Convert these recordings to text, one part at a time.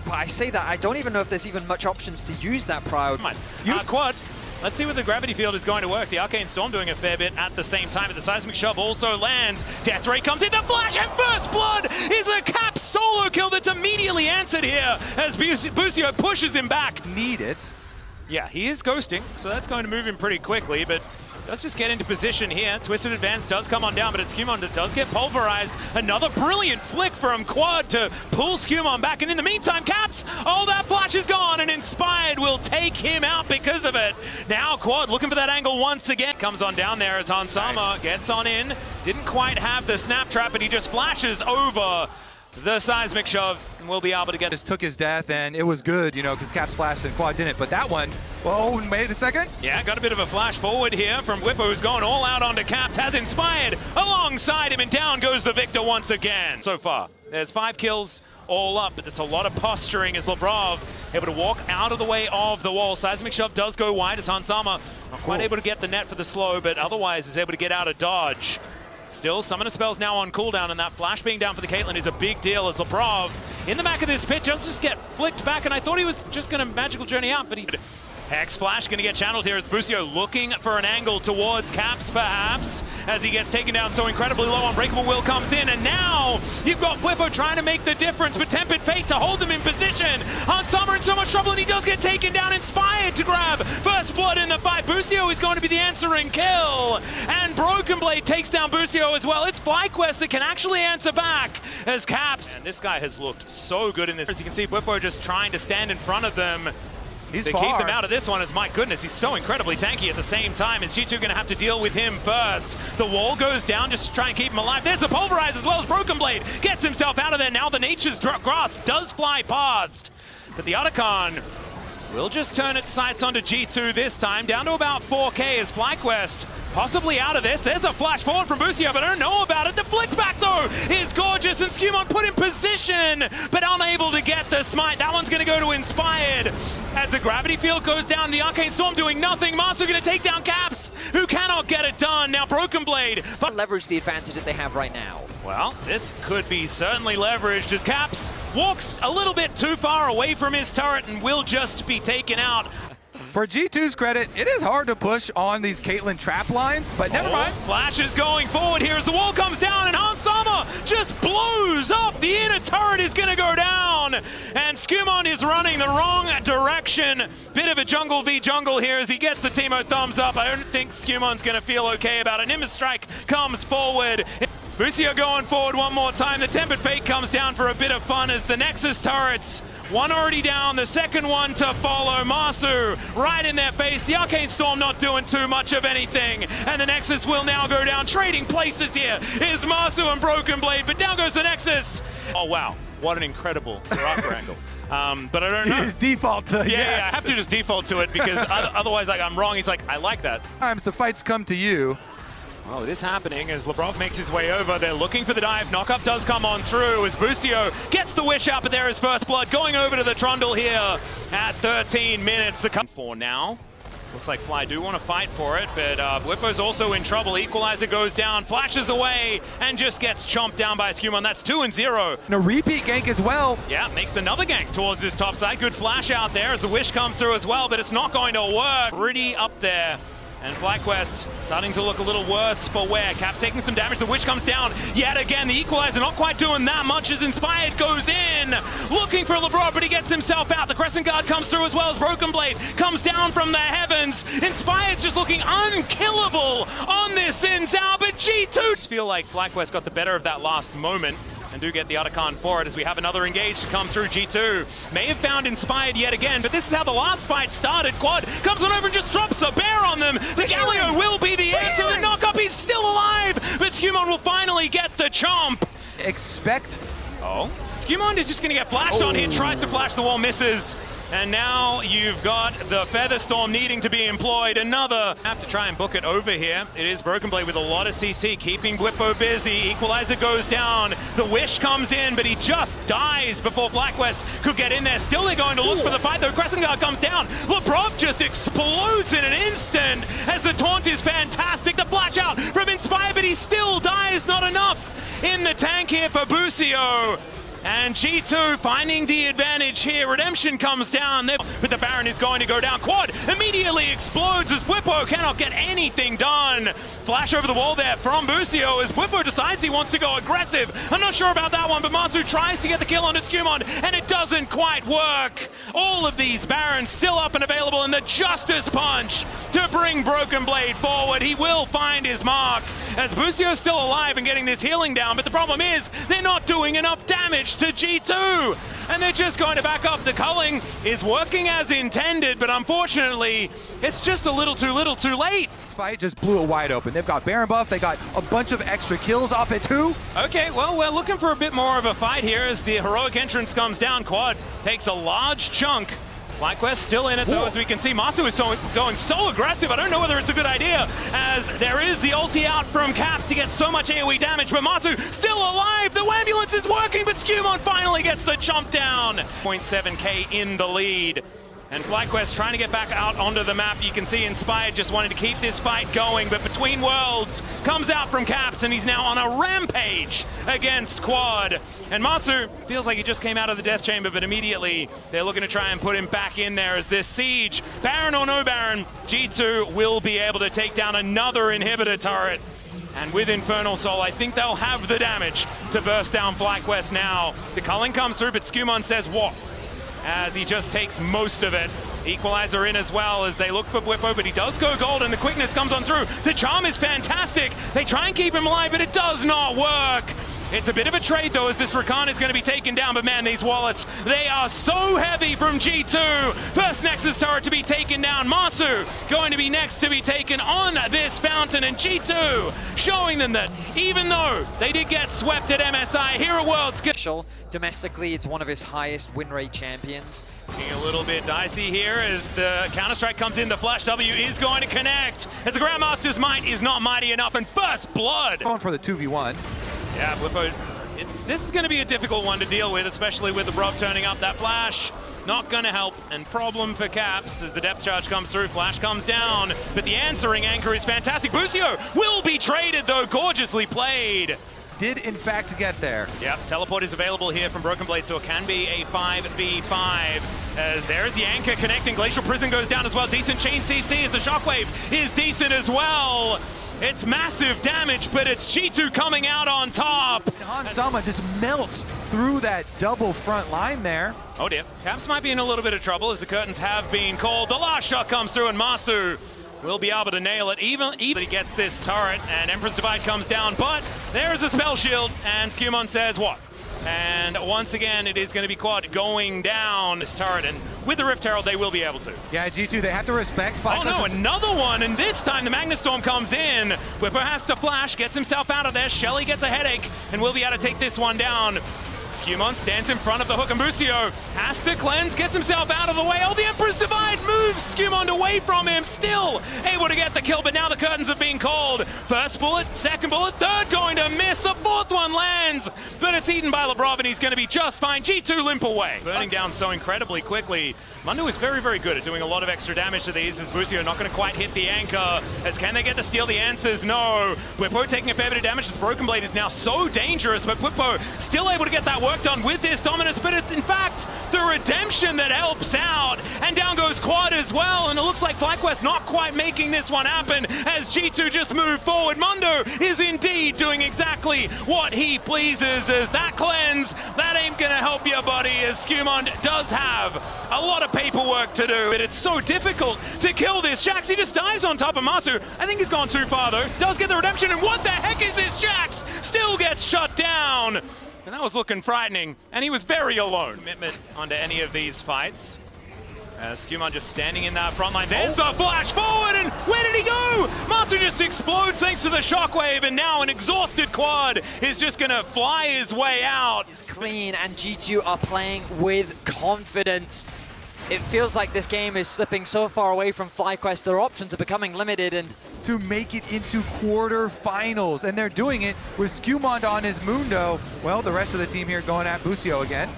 But I say that, I don't even know if there's even much options to use that prio. Quad. Let's see where the gravity field is going to work. The Arcane Storm doing a fair bit at the same time, but the Seismic Shove also lands. Death Ray comes in, the flash, and First Blood is a Cap solo kill that's immediately answered here as Busio pushes him back. Need it. Yeah, he is ghosting, so that's going to move him pretty quickly, but does just get into position here. Twisted Advance does come on down, but it's Skumon that does get pulverized. Another brilliant flick from Quad to pull Skumon back, and in the meantime, Caps, oh, that flash is gone, and Inspired will take him out because of it. Now Quad looking for that angle once again. Comes on down there as Hansama gets on in. Didn't quite have the snap trap, but he just flashes over the Seismic Shove, and we'll be able to get... Just took his death, and it was good, you know, because Caps flashed and Quad didn't. But that one, well, wait a second. Yeah, got a bit of a flash forward here from Whippo, who's gone all out onto Caps, has Inspired alongside him, and down goes the Victor once again. So far, there's 5 kills all up, but it's a lot of posturing as Labrov able to walk out of the way of the wall. Seismic Shove does go wide as Hansama not quite able to get the net for the slow, but otherwise is able to get out of dodge. Still, Summoner Spell's now on cooldown, and that flash being down for the Caitlyn is a big deal as Labrov in the back of this pit just get flicked back, and I thought he was just going to magical journey out, but he... Hex Flash going to get channeled here as Busio looking for an angle towards Caps, perhaps, as he gets taken down so incredibly low. Unbreakable Will comes in, and now you've got Whippo trying to make the difference, but Tempered Fate to hold them in position. Hansama in so much trouble, and he does get taken down. Inspired to grab First Blood in the fight. Busio is going to be the answering kill, and Broken Blade takes down Busio as well. It's FlyQuest that can actually answer back as Caps. And this guy has looked so good in this. As you can see, Whippo just trying to stand in front of them. They keep them out of this one as, my goodness, he's so incredibly tanky at the same time. Is G2 going to have to deal with him first? The wall goes down just to try and keep him alive. There's a Pulverize as well as Broken Blade gets himself out of there. Now the Nature's Grasp does fly past, but the Otacon will just turn its sights onto G2 this time, down to about 4K as FlyQuest possibly out of this. There's a flash forward from Busio, but I don't know about it. The flick back, though, is gorgeous, and Skumon put in position, but unable to get the smite. That one's going to go to Inspired. As the gravity field goes down, the Arcane Storm doing nothing. Master going to take down Caps, who cannot get it done. Now Broken Blade. But leverage the advantage that they have right now. Well, this could be certainly leveraged as Caps walks a little bit too far away from his turret and will just be taken out. For G2's credit, it is hard to push on these Caitlyn trap lines, but never mind. Flash is going forward here as the wall comes down, and Hansama just blows up. The inner turret is going to go down, and Skumon is running the wrong direction. Bit of a jungle v jungle here as he gets the Teemo thumbs up. I don't think Skumon's going to feel okay about it. Nimbus Strike comes forward. Busio going forward one more time. The Tempered Fate comes down for a bit of fun as the Nexus turrets, one already down, the second one to follow. Masu right in their face. The Arcane Storm not doing too much of anything, and the Nexus will now go down. Trading places here is Masu and Broken Blade, but down goes the Nexus. Oh wow, what an incredible Soraka angle. But I don't know. His default to yeah, I have to just default to it because otherwise I'm wrong. He's like, I like that. Sometimes the fights come to you. Oh, it is happening as Labrov makes his way over. They're looking for the dive. Knockup does come on through as Busio gets the wish out, but there is First Blood going over to the Trundle here at 13 minutes. The come for now. Looks like Fly do want to fight for it, but Whippo's also in trouble. Equalizer goes down, flashes away, and just gets chomped down by Skumon. That's 2-0. And a repeat gank as well. Yeah, makes another gank towards this top side. Good flash out there as the wish comes through as well, but it's not going to work. Pretty up there. And FlyQuest starting to look a little worse for wear. Cap's taking some damage. The Witch comes down yet again. The Equalizer not quite doing that much as Inspired goes in. Looking for Labrov, but he gets himself out. The Crescent Guard comes through as well as Broken Blade comes down from the heavens. Inspired's just looking unkillable on this Sin Tower, but G2 feel like FlyQuest got the better of that last moment. And do get the Otacon for it as we have another engage to come through. G2 may have found Inspired yet again, but this is how the last fight started. Quad comes on over and just drops a bear on them. The Galio will be the answer. The knock-up, he's still alive, but Skumon will finally get the chomp. Expect. Oh, Skumon is just going to get flashed on here, tries to flash the wall, misses. And now you've got the Feather Storm needing to be employed. Another have to try and book it over here. It is Broken Blade with a lot of CC, keeping Whippo busy. Equalizer goes down. The Wish comes in, but he just dies before FlyQuest could get in there. Still they're going to look for the fight, though. Crescent Guard comes down. Labrov just explodes in an instant as the taunt is fantastic. The flash out from Inspire, but he still dies. Not enough in the tank here for Busio. And G2 finding the advantage here. Redemption comes down, but the Baron is going to go down. Quad immediately explodes as Bwipo cannot get anything done. Flash over the wall there from Busio as Bwipo decides he wants to go aggressive. I'm not sure about that one, but Masu tries to get the kill on Skumon, and it doesn't quite work. All of these Barons still up and available, and the Justice Punch to bring Broken Blade forward. He will find his mark as Busio's still alive and getting this healing down, but the problem is they're not doing enough damage to G2, and they're just going to back up. The culling is working as intended, but unfortunately, it's just a little too late. This fight just blew it wide open. They've got Baron buff, they got a bunch of extra kills off it too. Okay, well, we're looking for a bit more of a fight here as the heroic entrance comes down. Quad takes a large chunk. FlyQuest still in it though, as we can see. Masu is going so aggressive. I don't know whether it's a good idea, as there is the ulti out from Caps to get so much AoE damage, but Masu still alive. The ambulance is working, but Skumon finally gets the jump down. 0.7k in the lead. And FlyQuest trying to get back out onto the map. You can see Inspired just wanting to keep this fight going, but Between Worlds comes out from Caps, and he's now on a rampage against Quad. And Masu feels like he just came out of the death chamber, but immediately they're looking to try and put him back in there as this siege. Baron or no Baron, G2 will be able to take down another inhibitor turret. And with Infernal Soul, I think they'll have the damage to burst down FlyQuest now. The culling comes through, but Skumon says what? As he just takes most of it. Equalizer in as well as they look for Bwipo, but he does go gold and the quickness comes on through. The charm is fantastic. They try and keep him alive, but it does not work. It's a bit of a trade though, as this Rakan is going to be taken down, but man, these wallets, they are so heavy from G2. First Nexus turret to be taken down. Masu going to be next to be taken on this fountain, and G2 showing them that even though they did get swept at MSI, Hero Worlds domestically, it's one of his highest win rate champions. Looking a little bit dicey here as the Counter-Strike comes in. The Flash W is going to connect as the Grandmaster's might is not mighty enough, and first blood. Going for the 2v1. Yeah, Bwipo, this is going to be a difficult one to deal with, especially with the Brov turning up. That Flash not going to help, and problem for Caps as the depth charge comes through. Flash comes down, but the answering anchor is fantastic. Busio will be traded though, gorgeously played. Did in fact get there. Yep, teleport is available here from Broken Blade, so it can be a 5v5. As there's the anchor connecting. Glacial Prison goes down as well. Decent chain CC as the Shockwave is decent as well. It's massive damage, but it's G2 coming out on top. Han Sama just melts through that double front line there. Oh dear, Caps might be in a little bit of trouble as the curtains have been called. The last shot comes through and Masu will be able to nail it, even he gets this turret, and Emperor's Divide comes down, but there is a spell shield, and Skumon says what? And once again, it is going to be Quad going down this turret, and with the Rift Herald, they will be able to. Yeah, G2, they have to respect. Oh no, another one, and this time the Magnustorm comes in. Bwipo has to flash, gets himself out of there. Shelly gets a headache, and will be able to take this one down. Skumon stands in front of the hook, and Busio has to cleanse, gets himself out of the way. Oh, the Emperor's Divide moves Skumon away from him, still able to get the kill, but now the curtains have been called. First bullet, second bullet, third going to miss, the fourth one lands, but it's eaten by Labrov, and he's going to be just fine. G2 limp away. Burning down so incredibly quickly. Mundu is very, very good at doing a lot of extra damage to these, as Busio not going to quite hit the anchor. As can they get the steal? The answer's no. Bwipo taking a fair bit of damage. The Broken Blade is now so dangerous, but Bwipo still able to get that work done with this dominance, but it's in fact the redemption that helps out. And down goes Quad as well, and it looks like FlyQuest not quite making this one happen as G2 just move forward. Mundo is indeed doing exactly what he pleases, as that cleanse, that ain't gonna help you, buddy, as Skumon does have a lot of paperwork to do, but it's so difficult to kill this. Jax, he just dives on top of Masu. I think he's gone too far though. Does get the redemption, and what the heck is this? Jax still gets shut down. And that was looking frightening, and he was very alone. Commitment onto any of these fights. Skumon just standing in that front line. There's the flash forward, and where did he go? Masu just explodes thanks to the shockwave, and now an exhausted Quad is just gonna fly his way out. It's clean, and G2 are playing with confidence. It feels like this game is slipping so far away from FlyQuest. Their options are becoming limited, and to make it into quarterfinals, and they're doing it with Skumon on his Mundo. Well, the rest of the team here going at Busio again.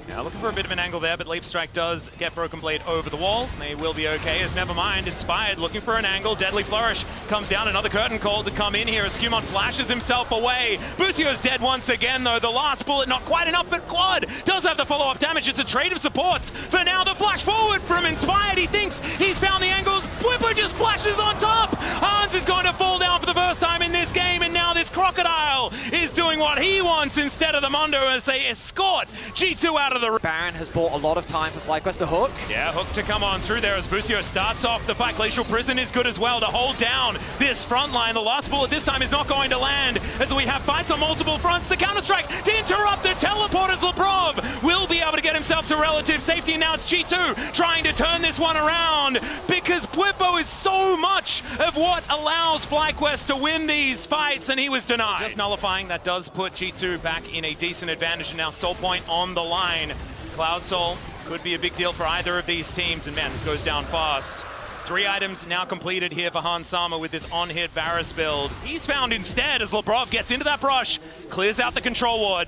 Now looking for a bit of an angle there, but Leap Strike does get Broken Blade over the wall. They will be okay as Nevermind, Inspired, looking for an angle. Deadly Flourish comes down, another curtain call to come in here as Skumon flashes himself away. Busio's dead once again though, the last bullet not quite enough, but Quad does have the follow-up damage. It's a trade of supports. For now, the flash forward from Inspired. He thinks he's found the angles. Bwipo just flashes on top. Hans is going to fall down for the first time in this game, and now this Crocodile is doing what he wants instead of the Mondo as they escort G2 out of the... Baron has bought a lot of time for FlyQuest to hook. Yeah, hook to come on through there as Busio starts off the fight. Glacial Prison is good as well to hold down this front line. The last bullet this time is not going to land as we have fights on multiple fronts. The counter-strike to interrupt the teleporters. Lebrov will be able to get himself to relative safety, and now it's G2 trying to turn this one around because Bwipo is so much of what allows FlyQuest to win these fights, and he was denied. Just nullifying, that does put G2 back in a decent advantage, and now Soul Point on the line. Cloud Soul could be a big deal for either of these teams, and man, this goes down fast. 3 items now completed here for Hans Sama with this on-hit Varus build. He's found instead as Lebrov gets into that brush, clears out the control ward.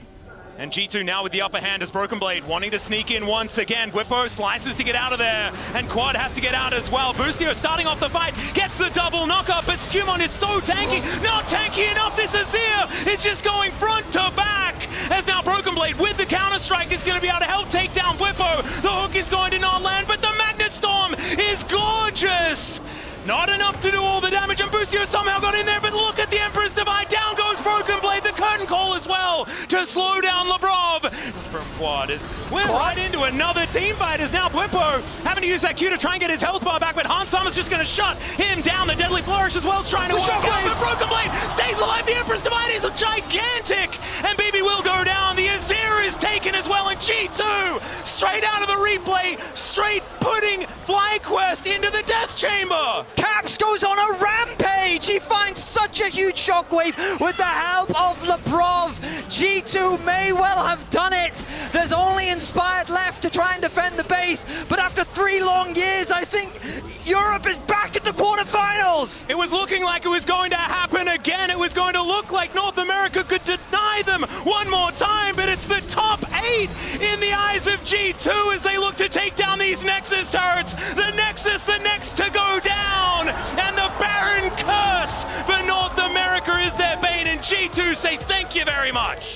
And G2 now with the upper hand as Broken Blade wanting to sneak in once again. Bwipo slices to get out of there, and Quad has to get out as well. Busio starting off the fight, gets the double knockup, but Skumon is so tanky. Not tanky enough, this Azir is just going front to back. As now Broken Blade with the counter-strike is going to be able to help take down Bwipo. The hook is going to not land, but the Magnet Storm is gorgeous. Not enough to do all the damage, and Busio somehow got in there, but look at the Emperor's Divide. Down goes Broken Blade, the curtain call as well to slow down Lebrov. From Quad is we're right into another team fight as now Bwipo having to use that Q to try and get his health bar back, but Hans Sama's just going to shut him down. The Deadly Flourish as well is trying to work out, but Broken Blade stays alive. The Emperor's Divide is gigantic, and BB will go down. The Azir is taken as well, and G2 straight out of the replay, straight putting FlyQuest into the death chamber. Caps goes on a rampage. He finds such a huge shockwave with the help of Lebrov. G2 may well have done it. There's only Inspired left to try and defend the base, but after 3 long years, I think Europe is back at the quarterfinals. It was looking like it was going to happen again. It was going to look like North America could deny them one more time, but it's the top 8 in the eyes of G2 as they look to take down these Nexus turrets. The Nexus, the next to go down, and the Baron curse for North America is their bane, and G2 say thank you very much.